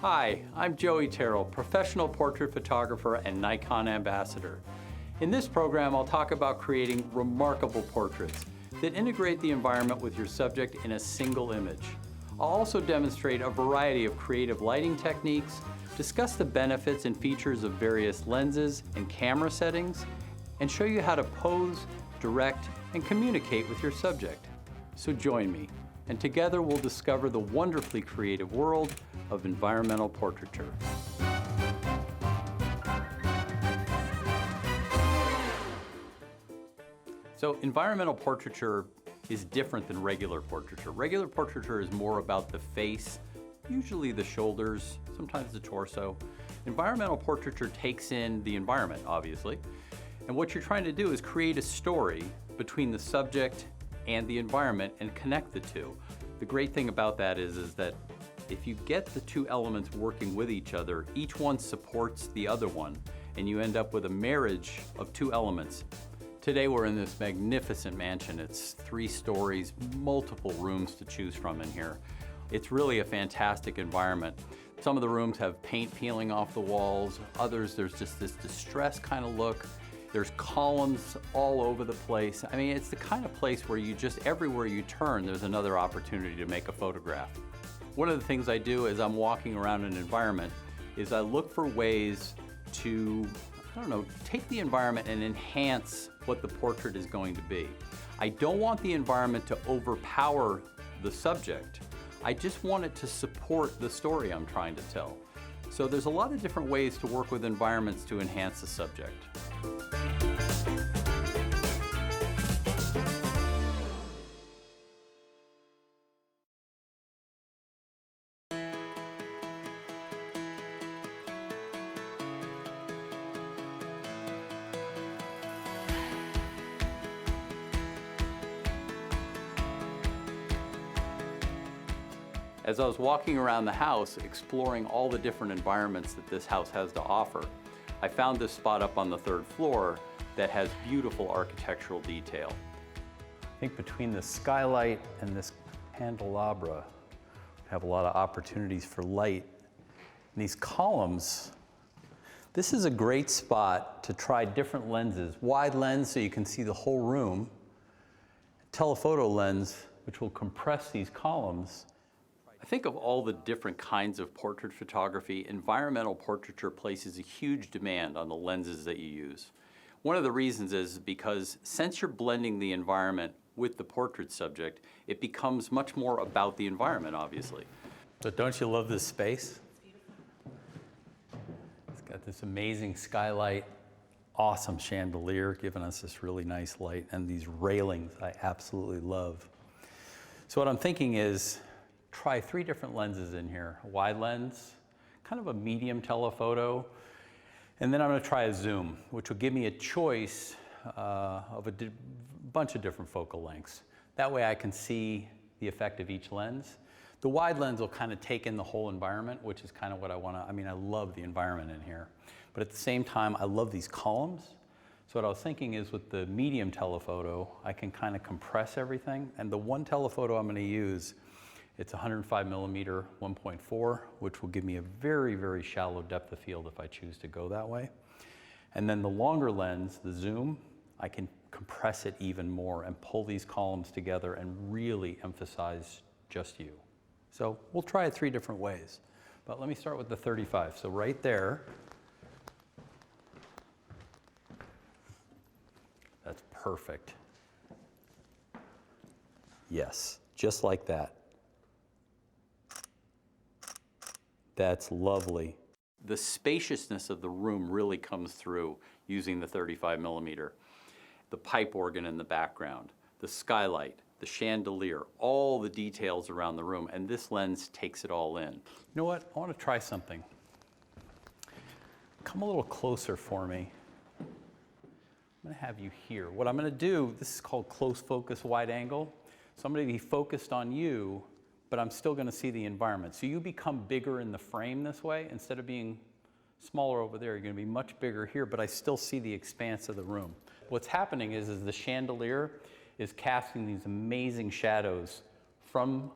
Hi, I'm Joey Terrill, professional portrait photographer and Nikon ambassador. In this program, I'll talk about creating remarkable portraits that integrate the environment with your subject in a single image. I'll also demonstrate a variety of creative lighting techniques, discuss the benefits and features of various lenses and camera settings, and show you how to pose, direct, and communicate with your subject. So join me, and together we'll discover the wonderfully creative world of environmental portraiture. So environmental portraiture is different than regular portraiture. Regular portraiture is more about the face, usually the shoulders, sometimes the torso. Environmental portraiture takes in the environment, obviously. And what you're trying to do is create a story between the subject and the environment and connect the two. The great thing about that is that if you get the two elements working with each other, each one supports the other one, and you end up with a marriage of two elements. Today we're in this magnificent mansion. It's 3 stories, multiple rooms to choose from in here. It's really a fantastic environment. Some of the rooms have paint peeling off the walls. Others, there's just this distressed kind of look. There's columns all over the place. I mean, it's the kind of place where you just, everywhere you turn, there's another opportunity to make a photograph. One of the things I do as I'm walking around an environment is I look for ways to, take the environment and enhance what the portrait is going to be. I don't want the environment to overpower the subject. I just want it to support the story I'm trying to tell. So there's a lot of different ways to work with environments to enhance the subject. As I was walking around the house, exploring all the different environments that this house has to offer, I found this spot up on the 3rd floor that has beautiful architectural detail. I think between the skylight and this candelabra, we have a lot of opportunities for light. And these columns, this is a great spot to try different lenses. Wide lens so you can see the whole room. Telephoto lens, which will compress these columns. I think of all the different kinds of portrait photography, environmental portraiture places a huge demand on the lenses that you use. One of the reasons is because since you're blending the environment with the portrait subject, it becomes much more about the environment, obviously. But don't you love this space? It's got this amazing skylight, awesome chandelier giving us this really nice light, and these railings I absolutely love. So what I'm thinking is, try 3 different lenses in here. A wide lens, kind of a medium telephoto, and then I'm going to try a zoom, which will give me a choice of a bunch of different focal lengths. That way I can see the effect of each lens. The wide lens will kind of take in the whole environment, which is kind of what I want to, I love the environment in here. But at the same time, I love these columns. So what I was thinking is with the medium telephoto, I can kind of compress everything. And the one telephoto I'm going to use, it's 105mm 1.4, which will give me a very, very shallow depth of field if I choose to go that way. And then the longer lens, the zoom, I can compress it even more and pull these columns together and really emphasize just you. So we'll try it 3 different ways. But let me start with the 35. So right there, that's perfect. Yes, just like that. That's lovely. The spaciousness of the room really comes through using the 35mm. The pipe organ in the background, the skylight, the chandelier, all the details around the room, and this lens takes it all in. You know what? I want to try something. Come a little closer for me. I'm going to have you here. What I'm going to do, this is called close focus wide angle. So I'm going to be focused on you, but I'm still going to see the environment. So you become bigger in the frame this way. Instead of being smaller over there, you're going to be much bigger here, but I still see the expanse of the room. What's happening is the chandelier is casting these amazing shadows from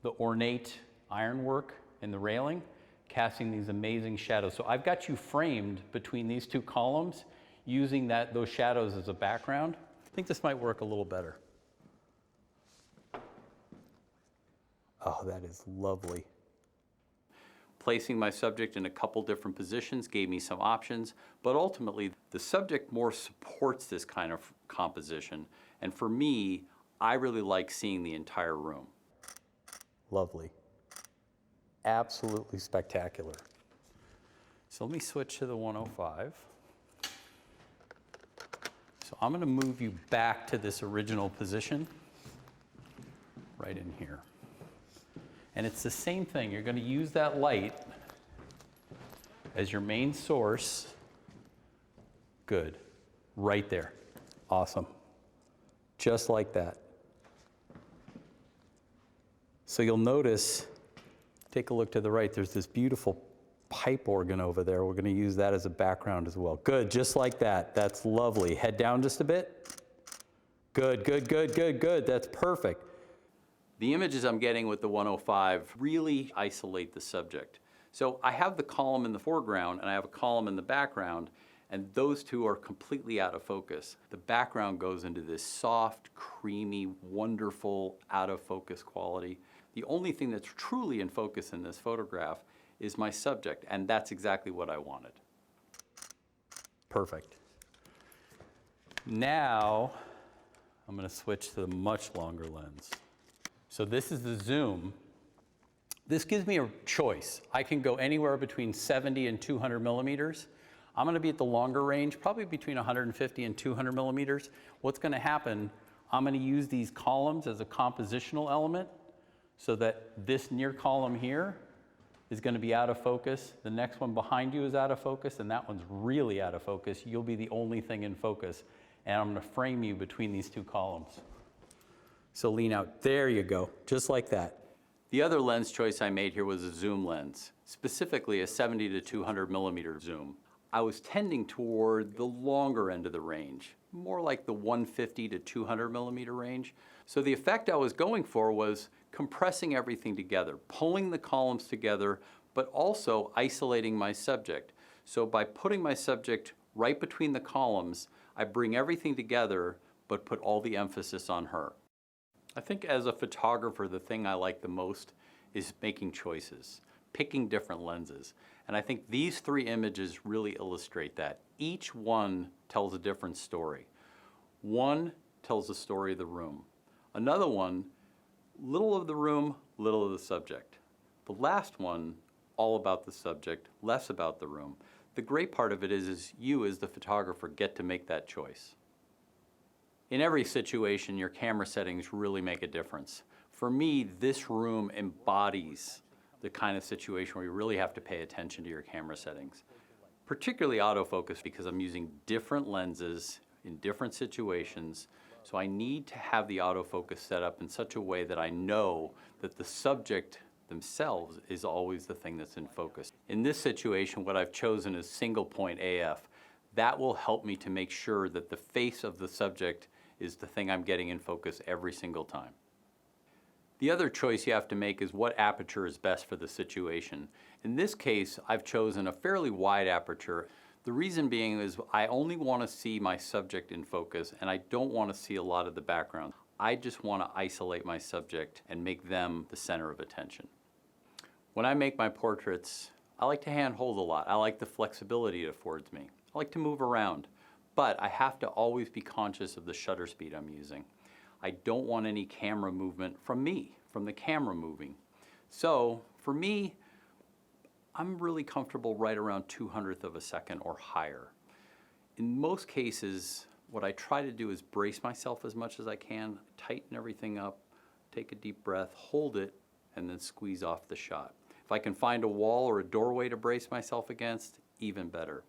the ornate ironwork in the railing, casting these amazing shadows. So I've got you framed between these two columns using those shadows as a background. I think this might work a little better. Oh, that is lovely. Placing my subject in a couple different positions gave me some options, but ultimately the subject more supports this kind of composition. And for me, I really like seeing the entire room. Lovely. Absolutely spectacular. So let me switch to the 105. So I'm going to move you back to this original position right in here. And it's the same thing. You're going to use that light as your main source. Good. Right there. Awesome. Just like that. So you'll notice, take a look to the right, there's this beautiful pipe organ over there. We're going to use that as a background as well. Good. Just like that. That's lovely. Head down just a bit. Good, good, good, good, good. That's perfect. The images I'm getting with the 105 really isolate the subject. So I have the column in the foreground and I have a column in the background, and those two are completely out of focus. The background goes into this soft, creamy, wonderful, out of focus quality. The only thing that's truly in focus in this photograph is my subject, and that's exactly what I wanted. Perfect. Now, I'm going to switch to the much longer lens. So this is the zoom. This gives me a choice. I can go anywhere between 70 and 200 millimeters. I'm going to be at the longer range, probably between 150 and 200 millimeters. What's going to happen, I'm going to use these columns as a compositional element so that this near column here is going to be out of focus. The next one behind you is out of focus, and that one's really out of focus. You'll be the only thing in focus. And I'm going to frame you between these two columns. So lean out. There you go, just like that. The other lens choice I made here was a zoom lens, specifically a 70 to 200 millimeter zoom. I was tending toward the longer end of the range, more like the 150 to 200 millimeter range. So the effect I was going for was compressing everything together, pulling the columns together, but also isolating my subject. So by putting my subject right between the columns, I bring everything together, but put all the emphasis on her. I think as a photographer, the thing I like the most is making choices, picking different lenses. And I think these three images really illustrate that. Each one tells a different story. One tells the story of the room. Another one, little of the room, little of the subject. The last one, all about the subject, less about the room. The great part of it is you as the photographer get to make that choice. In every situation, your camera settings really make a difference. For me, this room embodies the kind of situation where you really have to pay attention to your camera settings. Particularly autofocus, because I'm using different lenses in different situations, so I need to have the autofocus set up in such a way that I know that the subject themselves is always the thing that's in focus. In this situation, what I've chosen is single point AF. That will help me to make sure that the face of the subject is the thing I'm getting in focus every single time. The other choice you have to make is what aperture is best for the situation. In this case, I've chosen a fairly wide aperture. The reason being is I only want to see my subject in focus, and I don't want to see a lot of the background. I just want to isolate my subject and make them the center of attention. When I make my portraits, I like to handhold a lot. I like the flexibility it affords me. I like to move around, but I have to always be conscious of the shutter speed I'm using. I don't want any camera movement from me, from the camera moving. So for me, I'm really comfortable right around 200th of a second or higher. In most cases, what I try to do is brace myself as much as I can, tighten everything up, take a deep breath, hold it, and then squeeze off the shot. If I can find a wall or a doorway to brace myself against, even better.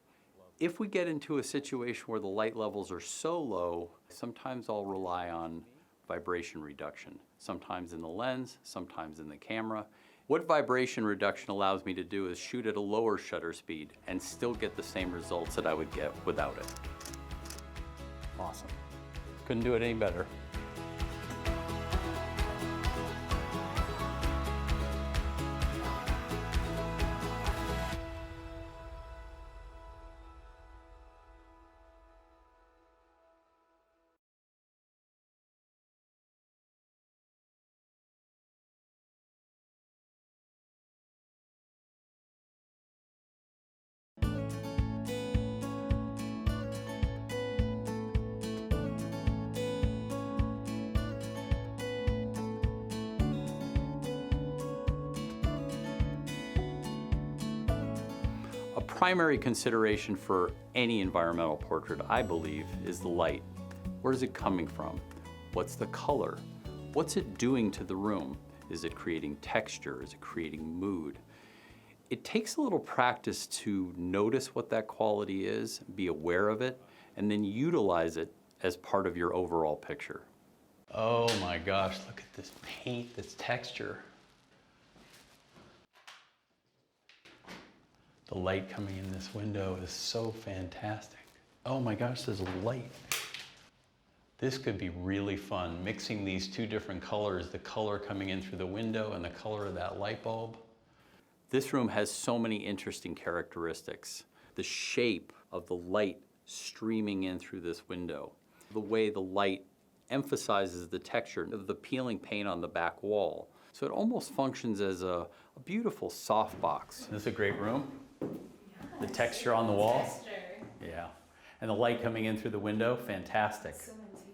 If we get into a situation where the light levels are so low, sometimes I'll rely on vibration reduction. Sometimes in the lens, sometimes in the camera. What vibration reduction allows me to do is shoot at a lower shutter speed and still get the same results that I would get without it. Awesome. Couldn't do it any better. primary consideration for any environmental portrait, I believe, is the light. Where is it coming from? What's the color? What's it doing to the room? Is it creating texture? Is it creating mood? It takes a little practice to notice what that quality is, be aware of it, and then utilize it as part of your overall picture. Oh my gosh, look at this paint, this texture. The light coming in this window is so fantastic. Oh my gosh, there's a light. This could be really fun, mixing these two different colors, the color coming in through the window and the color of that light bulb. This room has so many interesting characteristics. The shape of the light streaming in through this window, the way the light emphasizes the texture of the peeling paint on the back wall. So it almost functions as a beautiful softbox. This is a great room. Yes. The texture on the wall. Texture. Yeah. And the light coming in through the window, fantastic. So antique.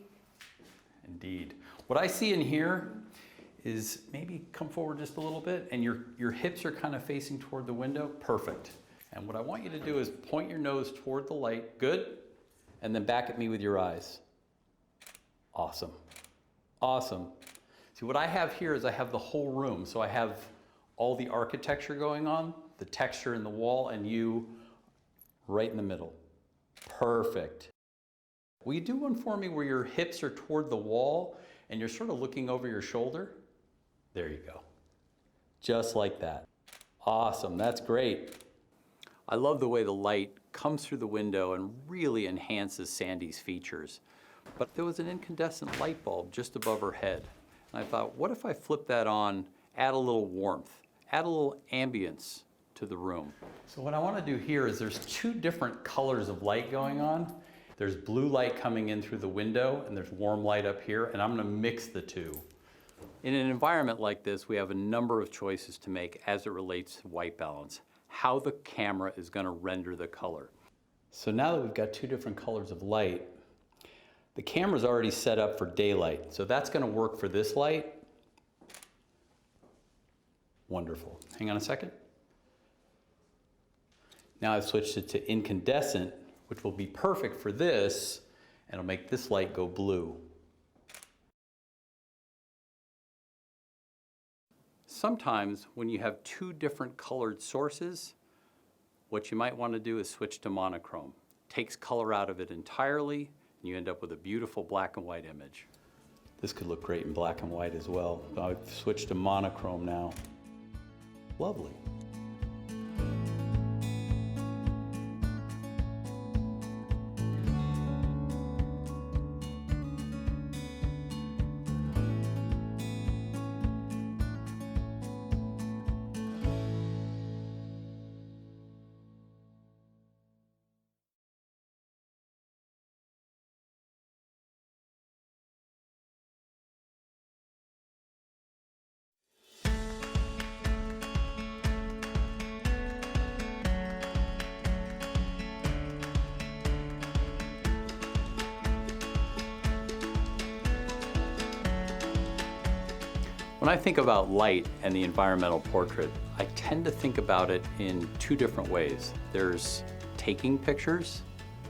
Indeed. What I see in here is maybe come forward just a little bit and your hips are kind of facing toward the window. Perfect. And what I want you to do is point your nose toward the light. Good. And then back at me with your eyes. Awesome. Awesome. See, what I have here is I have the whole room. So I have all the architecture going on, the texture in the wall, and you right in the middle. Perfect. Will you do one for me where your hips are toward the wall and you're sort of looking over your shoulder? There you go. Just like that. Awesome. That's great. I love the way the light comes through the window and really enhances Sandy's features. But there was an incandescent light bulb just above her head. And I thought, what if I flip that on, add a little warmth, add a little ambience to the room? So what I want to do here is there's two different colors of light going on. There's blue light coming in through the window and there's warm light up here, and I'm going to mix the two. In an environment like this, we have a number of choices to make as it relates to white balance, how the camera is going to render the color. So now that we've got two different colors of light, the camera's already set up for daylight, so that's going to work for this light. Wonderful. Hang on a second. Now I've switched it to incandescent, which will be perfect for this, and it'll make this light go blue. Sometimes when you have two different colored sources, what you might want to do is switch to monochrome. Takes color out of it entirely, and you end up with a beautiful black and white image. This could look great in black and white as well. I've switched to monochrome now. Lovely. When I think about light and the environmental portrait, I tend to think about it in two different ways. There's taking pictures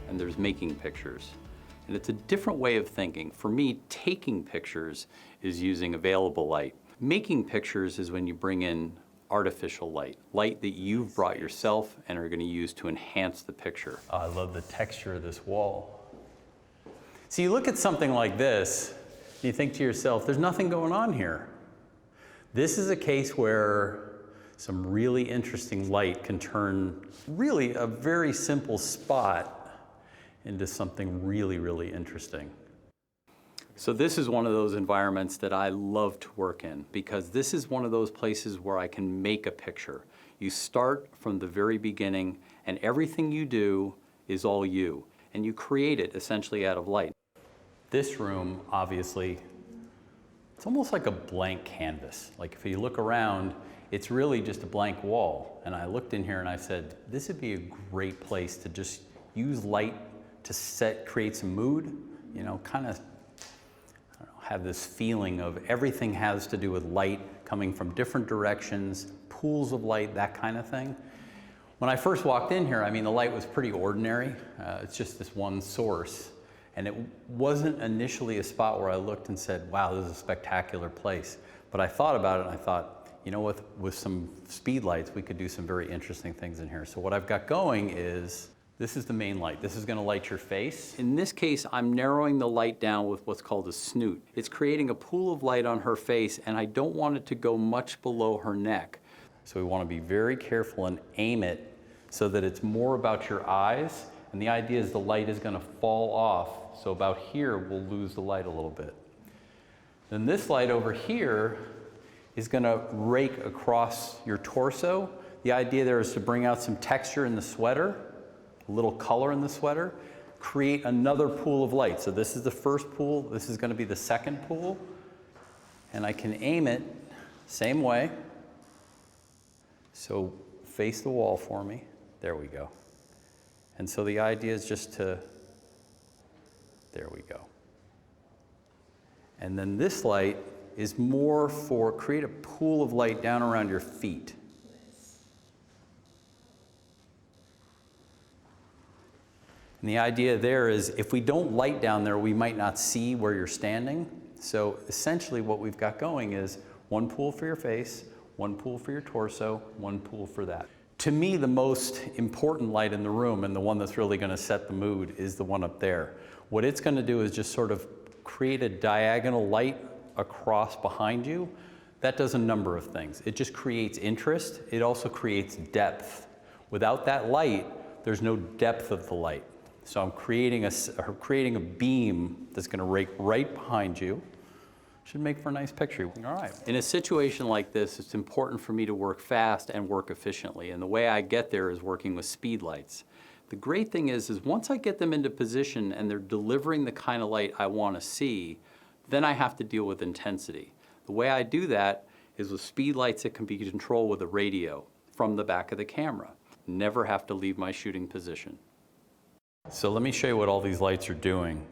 and there's making pictures. And it's a different way of thinking. For me, taking pictures is using available light. Making pictures is when you bring in artificial light, light that you've brought yourself and are going to use to enhance the picture. Oh, I love the texture of this wall. So you look at something like this, and you think to yourself, there's nothing going on here. This is a case where some really interesting light can turn really a very simple spot into something really, really interesting. So this is one of those environments that I love to work in because this is one of those places where I can make a picture. You start from the very beginning and everything you do is all you, and you create it essentially out of light. This room, obviously, it's almost like a blank canvas. Like if you look around, it's really just a blank wall. And I looked in here and I said, this would be a great place to just use light to create some mood, you know, kind of have this feeling of everything has to do with light coming from different directions, pools of light, that kind of thing. When I first walked in here, I mean, the light was pretty ordinary. It's just this one source. And it wasn't initially a spot where I looked and said, wow, this is a spectacular place. But I thought about it and I thought, you know, with some speed lights, we could do some very interesting things in here. So what I've got going is, this is the main light. This is gonna light your face. In this case, I'm narrowing the light down with what's called a snoot. It's creating a pool of light on her face, and I don't want it to go much below her neck. So we wanna be very careful and aim it so that it's more about your eyes. And the idea is the light is gonna fall off. So about here, we'll lose the light a little bit. Then this light over here is gonna rake across your torso. The idea there is to bring out some texture in the sweater, a little color in the sweater, create another pool of light. So this is the first pool, this is gonna be the second pool, and I can aim it same way. So face the wall for me. There we go. And so the idea is just to, there we go. And then this light is more for, create a pool of light down around your feet. And the idea there is if we don't light down there, we might not see where you're standing. So essentially what we've got going is one pool for your face, one pool for your torso, one pool for that. To me, the most important light in the room and the one that's really gonna set the mood is the one up there. What it's gonna do is just sort of create a diagonal light across behind you. That does a number of things. It just creates interest. It also creates depth. Without that light, there's no depth of the light. So I'm creating a beam that's gonna rake right behind you. Should make for a nice picture. All right. In a situation like this, it's important for me to work fast and work efficiently. And the way I get there is working with speed lights. The great thing is once I get them into position and they're delivering the kind of light I want to see, then I have to deal with intensity. The way I do that is with speed lights that can be controlled with a radio from the back of the camera. Never have to leave my shooting position. So let me show you what all these lights are doing.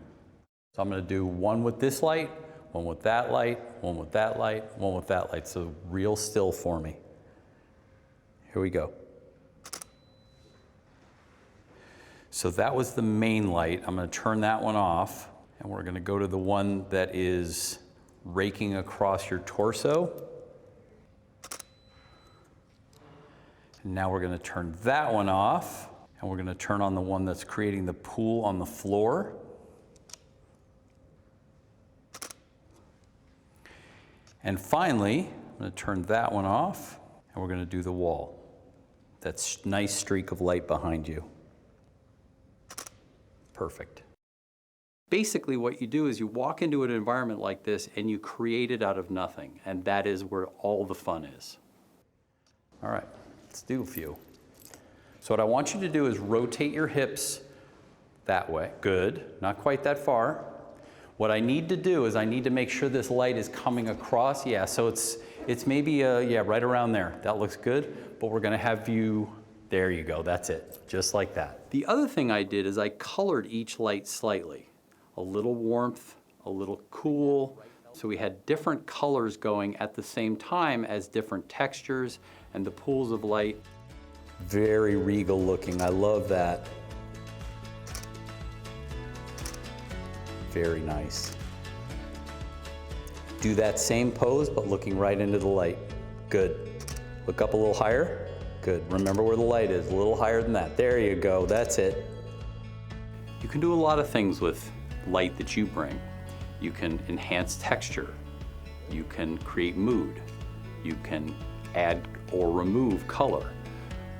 So I'm going to do one with this light, one with that light, one with that light, one with that light. So real still for me. Here we go. So that was the main light. I'm going to turn that one off, and we're going to go to the one that is raking across your torso. And now we're going to turn that one off, and we're going to turn on the one that's creating the pool on the floor. And finally, I'm going to turn that one off, and we're going to do the wall. That nice streak of light behind you. Perfect. Basically what you do is you walk into an environment like this and you create it out of nothing, and that is where all the fun is. All right, let's do a few. So what I want you to do is rotate your hips that way. Good, not quite that far. What I need to do is I need to make sure this light is coming across. Yeah, so it's maybe, yeah, right around there. That looks good, but we're gonna have you, there you go, that's it, just like that. The other thing I did is I colored each light slightly. A little warmth, a little cool. So we had different colors going at the same time as different textures and the pools of light. Very regal looking, I love that. Very nice. Do that same pose, but looking right into the light. Good. Look up a little higher. Good. Remember where the light is, a little higher than that. There you go, that's it. You can do a lot of things with light that you bring. You can enhance texture. You can create mood. You can add or remove color.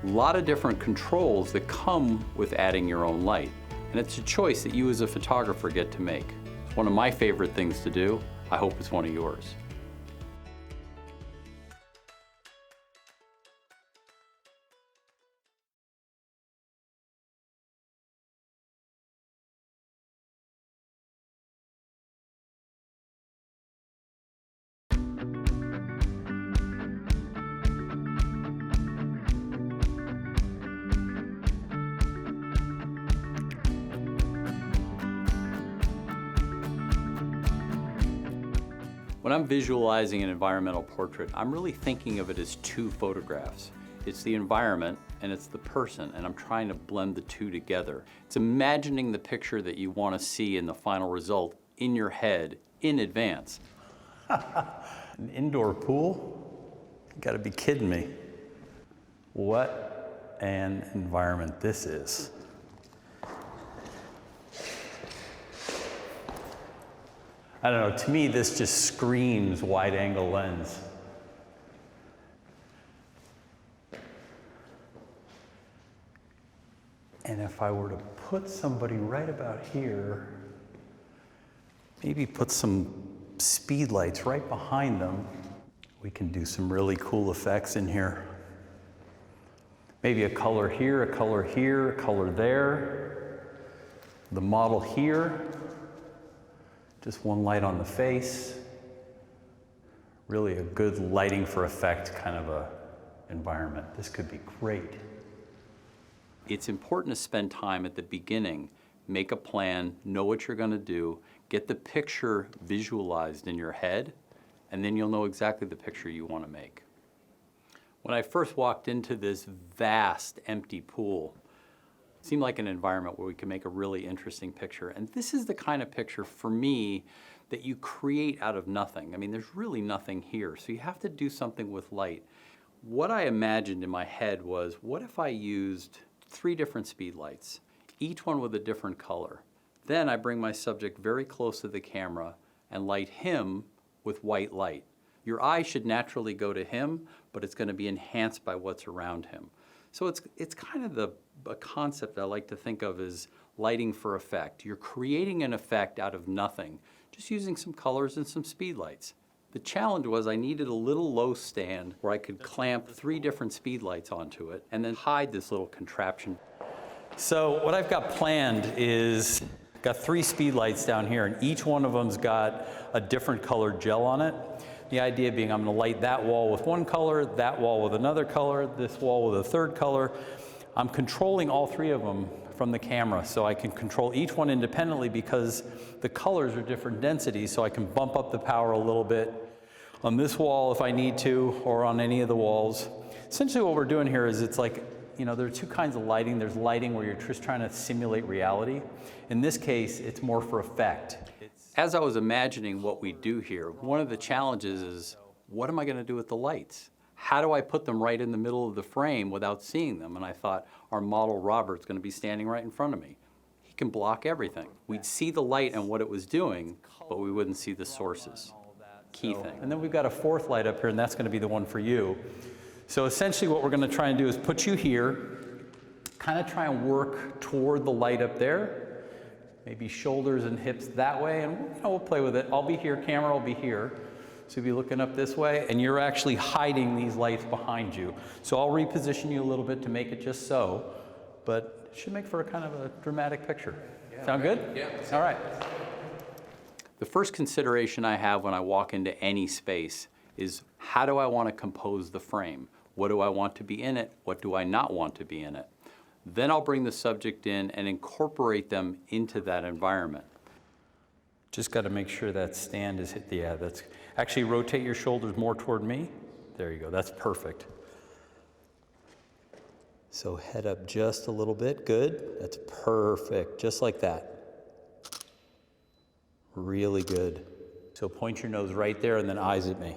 A lot of different controls that come with adding your own light. And it's a choice that you as a photographer get to make. It's one of my favorite things to do. I hope it's one of yours. When I'm visualizing an environmental portrait, I'm really thinking of it as two photographs. It's the environment, and it's the person, and I'm trying to blend the two together. It's imagining the picture that you want to see in the final result in your head in advance. An indoor pool? You gotta be kidding me. What an environment this is. I don't know, to me this just screams wide angle lens. And if I were to put somebody right about here, maybe put some speed lights right behind them, we can do some really cool effects in here. Maybe a color here, a color here, a color there. The model here, just one light on the face. Really a good lighting for effect kind of a environment. This could be great. It's important to spend time at the beginning, make a plan, know what you're going to do, get the picture visualized in your head, and then you'll know exactly the picture you want to make. When I first walked into this vast empty pool, it seemed like an environment where we could make a really interesting picture. And this is the kind of picture for me that you create out of nothing. I mean, there's really nothing here, so you have to do something with light. What I imagined in my head was, what if I used 3 different speed lights, each one with a different color. Then I bring my subject very close to the camera and light him with white light. Your eye should naturally go to him, but it's going to be enhanced by what's around him. So it's kind of a concept I like to think of as lighting for effect. You're creating an effect out of nothing, just using some colors and some speed lights. The challenge was I needed a little low stand where I could clamp 3 different speed lights onto it and then hide this little contraption. So what I've got planned is, I've got 3 speed lights down here, and each one of them's got a different colored gel on it. The idea being I'm going to light that wall with one color, that wall with another color, this wall with a third color. I'm controlling all 3 of them from the camera, so I can control each one independently because the colors are different densities, so I can bump up the power a little bit on this wall if I need to, or on any of the walls. Essentially what we're doing here is, it's like, you know, there are 2 kinds of lighting. There's lighting where you're just trying to simulate reality. In this case, it's more for effect. As I was imagining what we do here, one of the challenges is, what am I going to do with the lights? How do I put them right in the middle of the frame without seeing them? And I thought, our model Robert's going to be standing right in front of me. He can block everything. We'd see the light and what it was doing, but we wouldn't see the sources. Key thing. And then we've got a 4th light up here, and that's going to be the one for you. So essentially what we're going to try and do is put you here, kind of try and work toward the light up there, maybe shoulders and hips that way, and we'll play with it. I'll be here, camera will be here. So you'll be looking up this way, and you're actually hiding these lights behind you. So I'll reposition you a little bit to make it just so, but it should make for a kind of a dramatic picture. Yeah. Sound good? Yeah. All right. The first consideration I have when I walk into any space is, how do I want to compose the frame? What do I want to be in it? What do I not want to be in it? Then I'll bring the subject in and incorporate them into that environment. Just got to make sure that stand is hit. Yeah, that's actually, rotate your shoulders more toward me. There you go, that's perfect. So head up just a little bit, good. That's perfect, just like that. Really good. So point your nose right there and then eyes at me.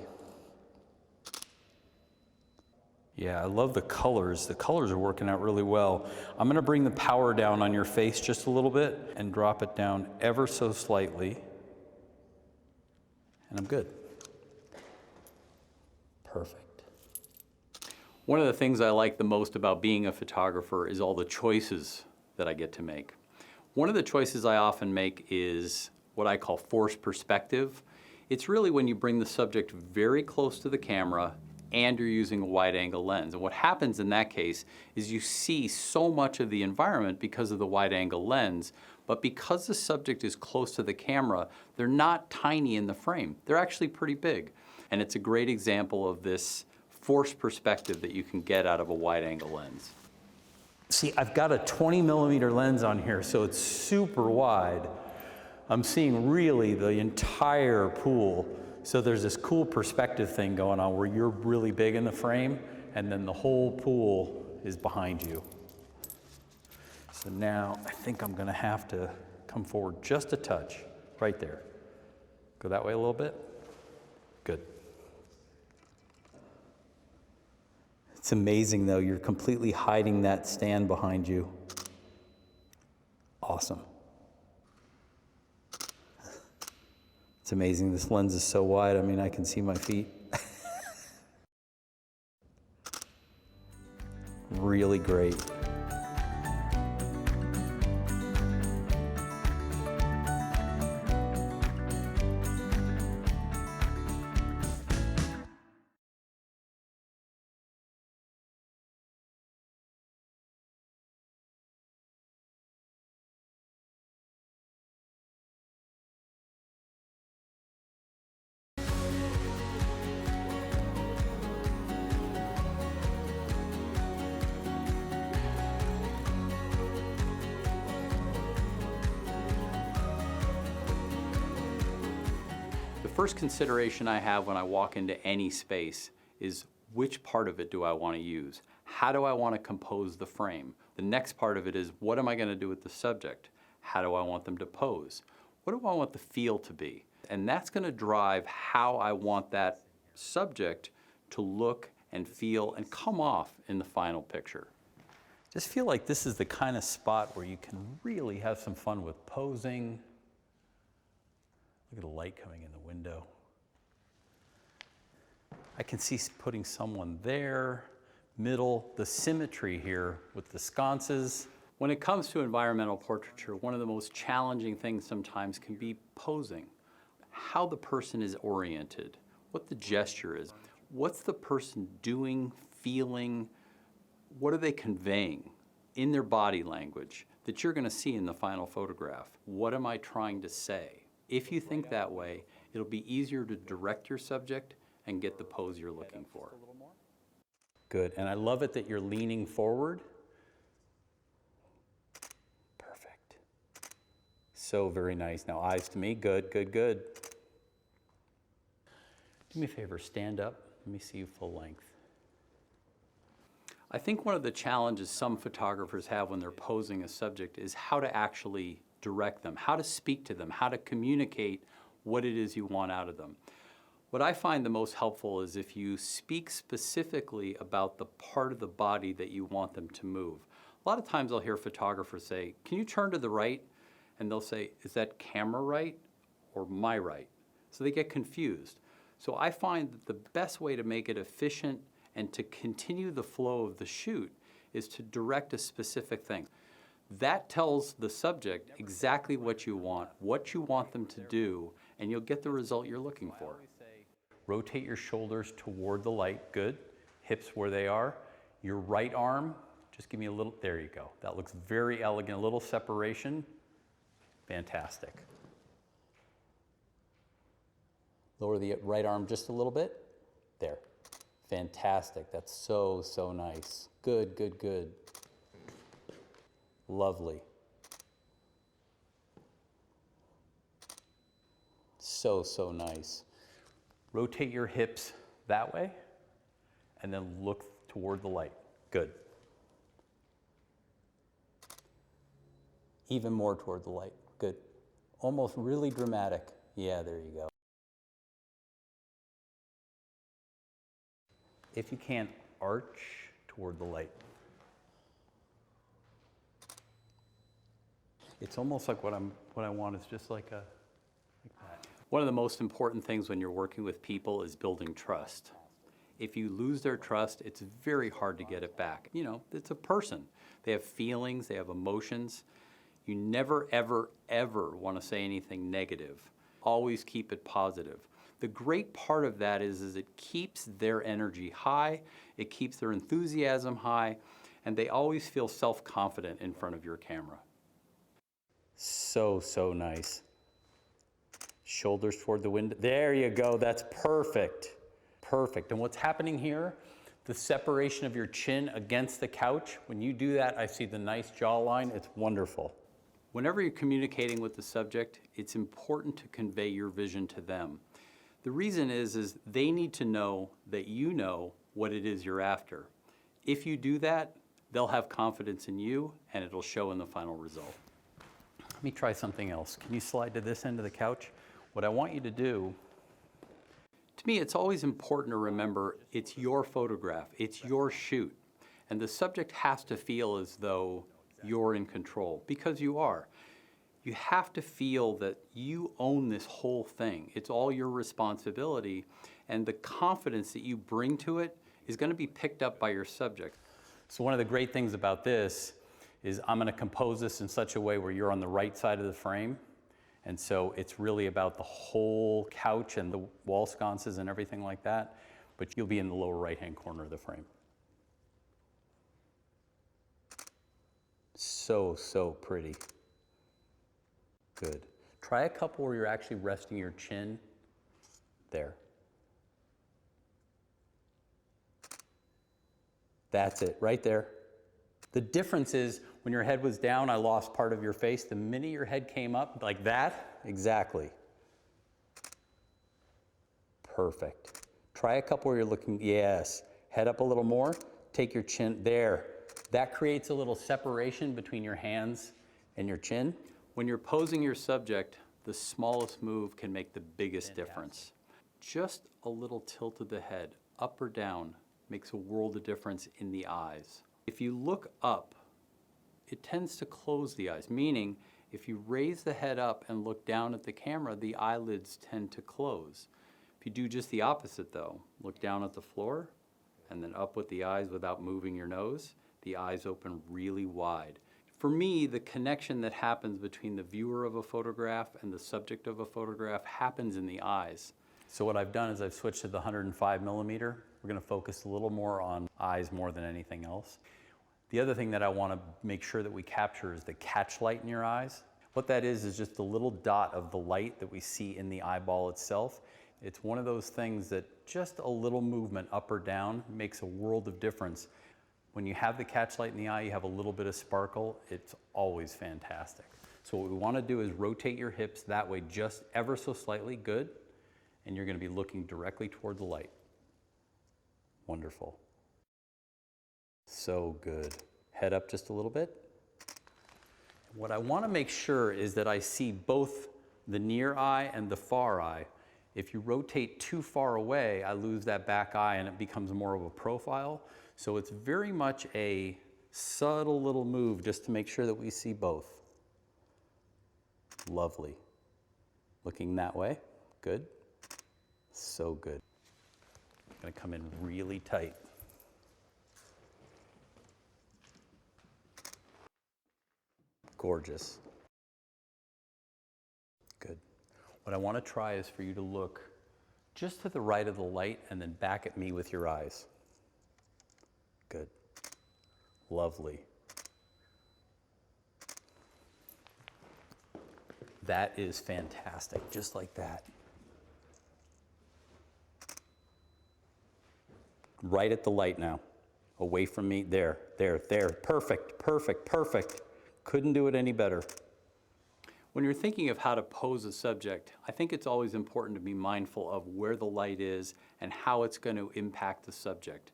Yeah, I love the colors. The colors are working out really well. I'm going to bring the power down on your face just a little bit and drop it down ever so slightly. And I'm good. Perfect. One of the things I like the most about being a photographer is all the choices that I get to make. One of the choices I often make is what I call forced perspective. It's really when you bring the subject very close to the camera and you're using a wide angle lens. And what happens in that case is you see so much of the environment because of the wide angle lens, but because the subject is close to the camera, they're not tiny in the frame. They're actually pretty big. And it's a great example of this forced perspective that you can get out of a wide angle lens. See, I've got a 20mm lens on here, so it's super wide. I'm seeing really the entire pool. So there's this cool perspective thing going on where you're really big in the frame, and then the whole pool is behind you. So now I think I'm gonna have to come forward just a touch, right there. Go that way a little bit. Good. It's amazing though, you're completely hiding that stand behind you. Awesome. It's amazing, this lens is so wide, I mean, I can see my feet. Really great. The first consideration I have when I walk into any space is which part of it do I want to use? How do I want to compose the frame? The next part of it is what am I going to do with the subject? How do I want them to pose? What do I want the feel to be? And that's going to drive how I want that subject to look and feel and come off in the final picture. Just feel like this is the kind of spot where you can really have some fun with posing. Look at the light coming in the window. I can see putting someone there, middle, the symmetry here with the sconces. When it comes to environmental portraiture, one of the most challenging things sometimes can be posing. How the person is oriented, what the gesture is, what's the person doing, feeling, what are they conveying in their body language that you're going to see in the final photograph? What am I trying to say? If you think that way, it'll be easier to direct your subject and get the pose you're looking for. Good, and I love it that you're leaning forward. Perfect. So very nice. Now eyes to me, good, good, good. Do me a favor, stand up. Let me see you full length. I think one of the challenges some photographers have when they're posing a subject is how to actually direct them, how to speak to them, how to communicate what it is you want out of them. What I find the most helpful is if you speak specifically about the part of the body that you want them to move. A lot of times I'll hear photographers say, can you turn to the right? And they'll say, is that camera right or my right? So they get confused. So I find that the best way to make it efficient and to continue the flow of the shoot is to direct a specific thing. That tells the subject exactly what you want them to do, and you'll get the result you're looking for. Rotate your shoulders toward the light, good. Hips where they are. Your right arm, just give me a little, there you go. That looks very elegant, a little separation. Fantastic. Lower the right arm just a little bit. There. Fantastic. That's so, so nice. Good, good, good. Lovely. So, so nice. Rotate your hips that way and then look toward the light. Good. Even more toward the light. Good. Almost really dramatic. Yeah, there you go. If you can't, arch toward the light. It's almost like what I want is just like that. One of the most important things when you're working with people is building trust. If you lose their trust, it's very hard to get it back. You know, it's a person. They have feelings, they have emotions. You never, ever, ever want to say anything negative. Always keep it positive. The great part of that is it keeps their energy high, it keeps their enthusiasm high, and they always feel self-confident in front of your camera. So, so nice. Shoulders toward the window. There you go, that's perfect. Perfect. And what's happening here, the separation of your chin against the couch, when you do that, I see the nice jawline, it's wonderful. Whenever you're communicating with the subject, it's important to convey your vision to them. The reason is they need to know that you know what it is you're after. If you do that, they'll have confidence in you and it'll show in the final result. Let me try something else. Can you slide to this end of the couch? What I want you to do, to me, it's always important to remember it's your photograph, it's your shoot. And the subject has to feel as though you're in control, because you are. You have to feel that you own this whole thing. It's all your responsibility, and the confidence that you bring to it is going to be picked up by your subject. So one of the great things about this is I'm going to compose this in such a way where you're on the right side of the frame. And so it's really about the whole couch and the wall sconces and everything like that, but you'll be in the lower right-hand corner of the frame. So, so pretty. Good. Try a couple where you're actually resting your chin. There. That's it, right there. The difference is when your head was down, I lost part of your face. The minute your head came up, like that, exactly. Perfect. Try a couple where you're looking, yes. Head up a little more, take your chin, there. That creates a little separation between your hands and your chin. When you're posing your subject, the smallest move can make the biggest difference. Just a little tilt of the head, up or down, makes a world of difference in the eyes. If you look up, it tends to close the eyes, meaning if you raise the head up and look down at the camera, the eyelids tend to close. If you do just the opposite though, look down at the floor and then up with the eyes without moving your nose, the eyes open really wide. For me, the connection that happens between the viewer of a photograph and the subject of a photograph happens in the eyes. So what I've done is I've switched to the 105 millimeter. We're going to focus a little more on eyes more than anything else. The other thing that I want to make sure that we capture is the catch light in your eyes. What that is just a little dot of the light that we see in the eyeball itself. It's one of those things that just a little movement up or down makes a world of difference. When you have the catch light in the eye, you have a little bit of sparkle. It's always fantastic. So what we want to do is rotate your hips that way just ever so slightly, good. And you're going to be looking directly toward the light. Wonderful. So good. Head up just a little bit. What I want to make sure is that I see both the near eye and the far eye. If you rotate too far away, I lose that back eye and it becomes more of a profile. So it's very much a subtle little move just to make sure that we see both. Lovely. Looking that way. Good. So good. I'm going to come in really tight. Gorgeous. Good. What I want to try is for you to look just to the right of the light and then back at me with your eyes. Good. Lovely. That is fantastic, just like that. Right at the light now. Away from me. There, there, there. Perfect, perfect, perfect. Couldn't do it any better. When you're thinking of how to pose a subject, I think it's always important to be mindful of where the light is and how it's going to impact the subject.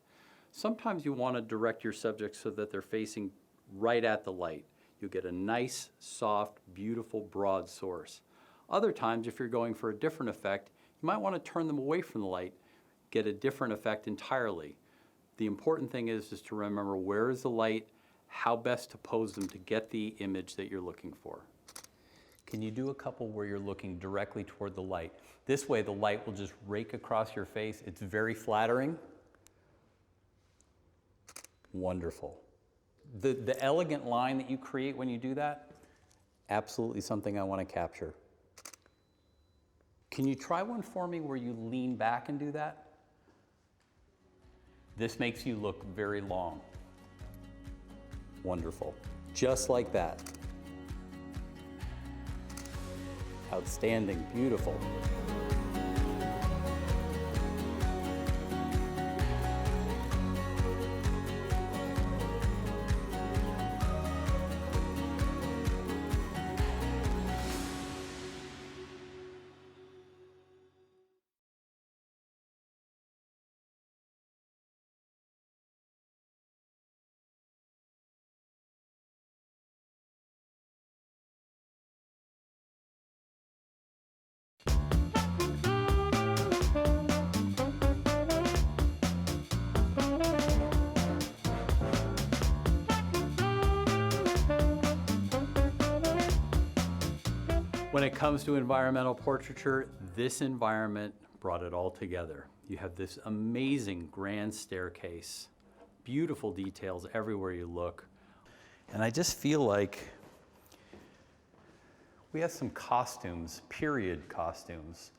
Sometimes you want to direct your subject so that they're facing right at the light. You'll get a nice, soft, beautiful, broad source. Other times, if you're going for a different effect, you might want to turn them away from the light, get a different effect entirely. The important thing is to remember where is the light, how best to pose them to get the image that you're looking for. Can you do a couple where you're looking directly toward the light? This way the light will just rake across your face. It's very flattering. Wonderful. The elegant line that you create when you do that, absolutely something I want to capture. Can you try one for me where you lean back and do that? This makes you look very long. Wonderful. Just like that. Outstanding. Beautiful. When it comes to environmental portraiture, this environment brought it all together. You have this amazing grand staircase, beautiful details everywhere you look. And I just feel like we have some costumes, period costumes,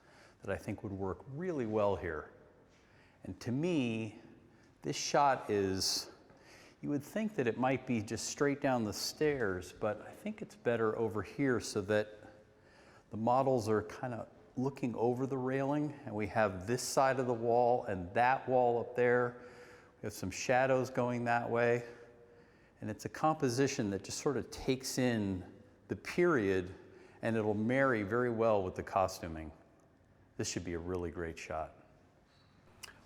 that I think would work really well here. And to me, this shot is, you would think that it might be just straight down the stairs, but I think it's better over here so that the models are kind of looking over the railing, and we have this side of the wall and that wall up there. We have some shadows going that way. And it's a composition that just sort of takes in the period, and it'll marry very well with the costuming. This should be a really great shot.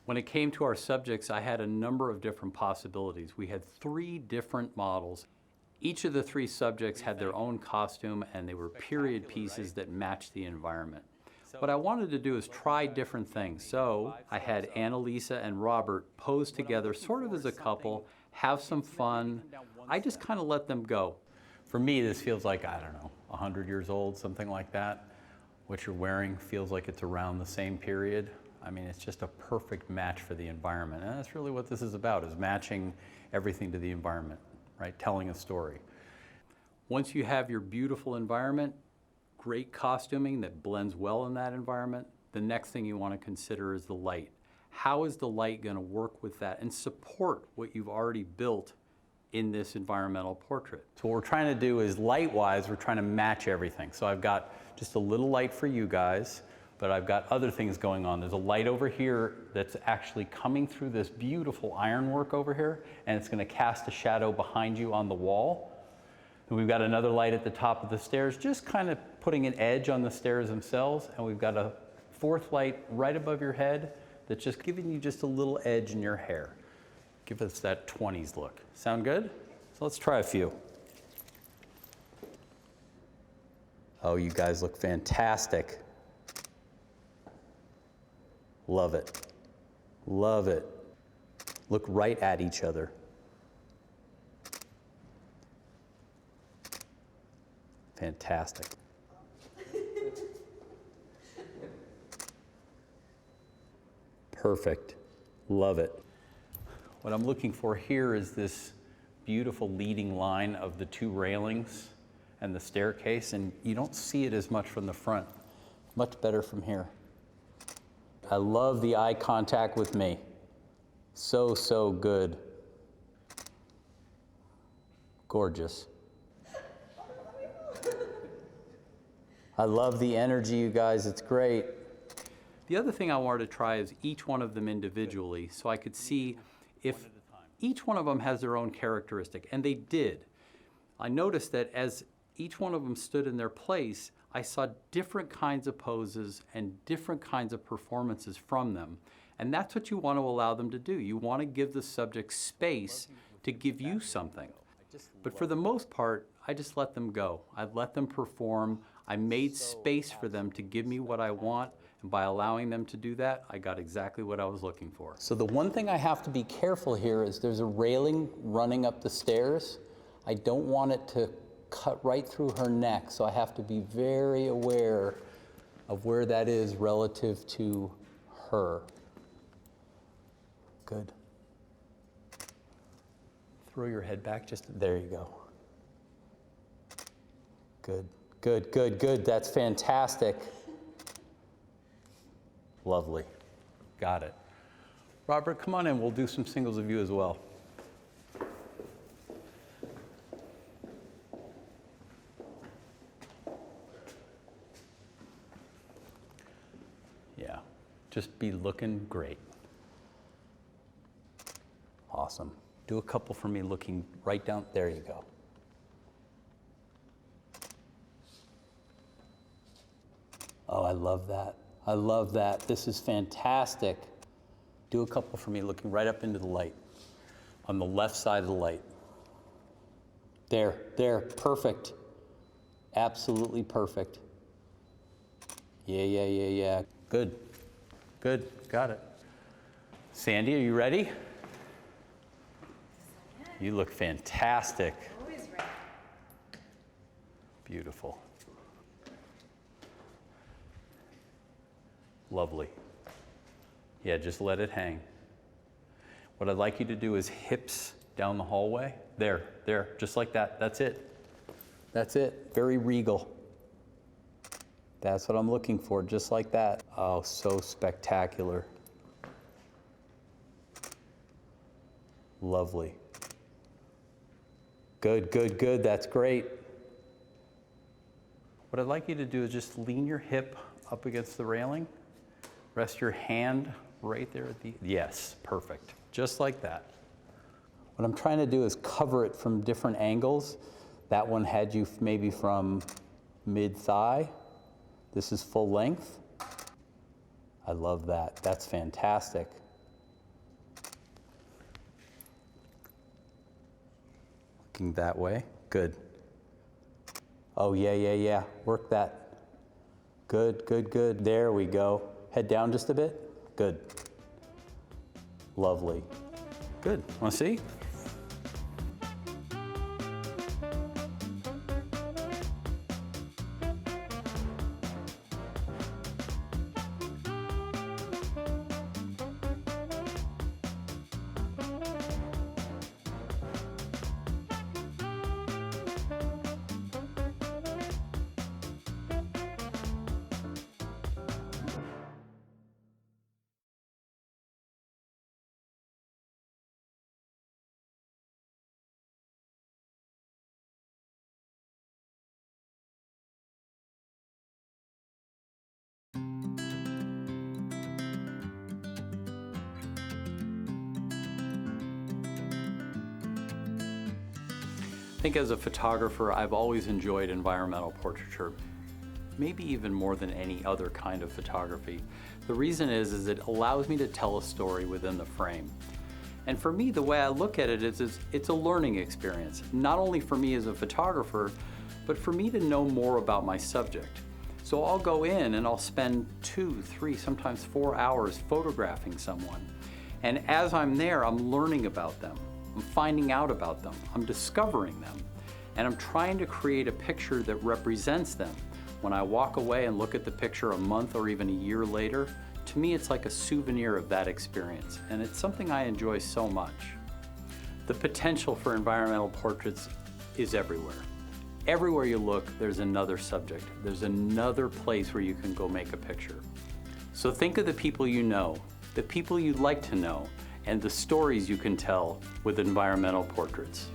When it came to our subjects, I had a number of different possibilities. We had 3 different models. Each of the 3 subjects had their own costume, and they were period pieces that matched the environment. What I wanted to do is try different things. So I had Annalisa and Robert pose together sort of as a couple, have some fun. I just kind of let them go. For me, this feels like, I don't know, 100 years old, something like that. What you're wearing feels like it's around the same period. I mean, it's just a perfect match for the environment. And that's really what this is about, is matching everything to the environment. Right, telling a story. Once you have your beautiful environment, great costuming that blends well in that environment, the next thing you want to consider is the light. How is the light going to work with that and support what you've already built in this environmental portrait? So what we're trying to do is, light-wise, we're trying to match everything. So I've got just a little light for you guys, but I've got other things going on. There's a light over here that's actually coming through this beautiful ironwork over here, and it's going to cast a shadow behind you on the wall. And we've got another light at the top of the stairs, just kind of putting an edge on the stairs themselves. And we've got a 4th light right above your head that's just giving you just a little edge in your hair. Give us that 20s look. Sound good? So let's try a few. Oh, you guys look fantastic. Love it. Love it. Look right at each other. Fantastic. Perfect. Love it. What I'm looking for here is this beautiful leading line of the 2 railings and the staircase, and you don't see it as much from the front. Much better from here. I love the eye contact with me. So, so good. Gorgeous. I love the energy, you guys. It's great. The other thing I wanted to try is each one of them individually, so I could see if each one of them has their own characteristic, and they did. I noticed that as each one of them stood in their place, I saw different kinds of poses and different kinds of performances from them. And that's what you want to allow them to do. You want to give the subject space to give you something. But for the most part, I just let them go. I let them perform. I made space for them to give me what I want. And by allowing them to do that, I got exactly what I was looking for. So the one thing I have to be careful here is there's a railing running up the stairs. I don't want it to cut right through her neck, so I have to be very aware of where that is relative to her. Good. Throw your head back, just, there you go. Good, good, good, good. That's fantastic. Lovely. Got it. Robert, come on in. We'll do some singles of you as well. Yeah, just be looking great. Awesome. Do a couple for me looking right down. There you go. Oh, I love that. I love that. This is fantastic. Do a couple for me looking right up into the light. On the left side of the light. There, perfect. Absolutely perfect. Yeah. Good. Good. Got it. Sandy, are you ready? You look fantastic. Always ready. Beautiful. Lovely. Yeah, just let it hang. What I'd like you to do is hips down the hallway. There, just like that. That's it. That's it. Very regal. That's what I'm looking for, just like that. Oh, so spectacular. Lovely. Good. That's great. What I'd like you to do is just lean your hip up against the railing. Rest your hand right there at the, yes, perfect. Just like that. What I'm trying to do is cover it from different angles. That one had you maybe from mid-thigh. This is full length. I love that. That's fantastic. Looking that way. Good. Oh, yeah. Work that. Good. There we go. Head down just a bit. Good. Lovely. Good. Want to see? I think as a photographer, I've always enjoyed environmental portraiture, maybe even more than any other kind of photography. The reason is it allows me to tell a story within the frame. And for me, the way I look at it is it's a learning experience, not only for me as a photographer, but for me to know more about my subject. So I'll go in and I'll spend 2, 3, sometimes 4 hours photographing someone. And as I'm there, I'm learning about them. I'm finding out about them. I'm discovering them. And I'm trying to create a picture that represents them. When I walk away and look at the picture a month or even a year later, to me it's like a souvenir of that experience. And it's something I enjoy so much. The potential for environmental portraits is everywhere. Everywhere you look, there's another subject. There's another place where you can go make a picture. So think of the people you know, the people you'd like to know, and the stories you can tell with environmental portraits.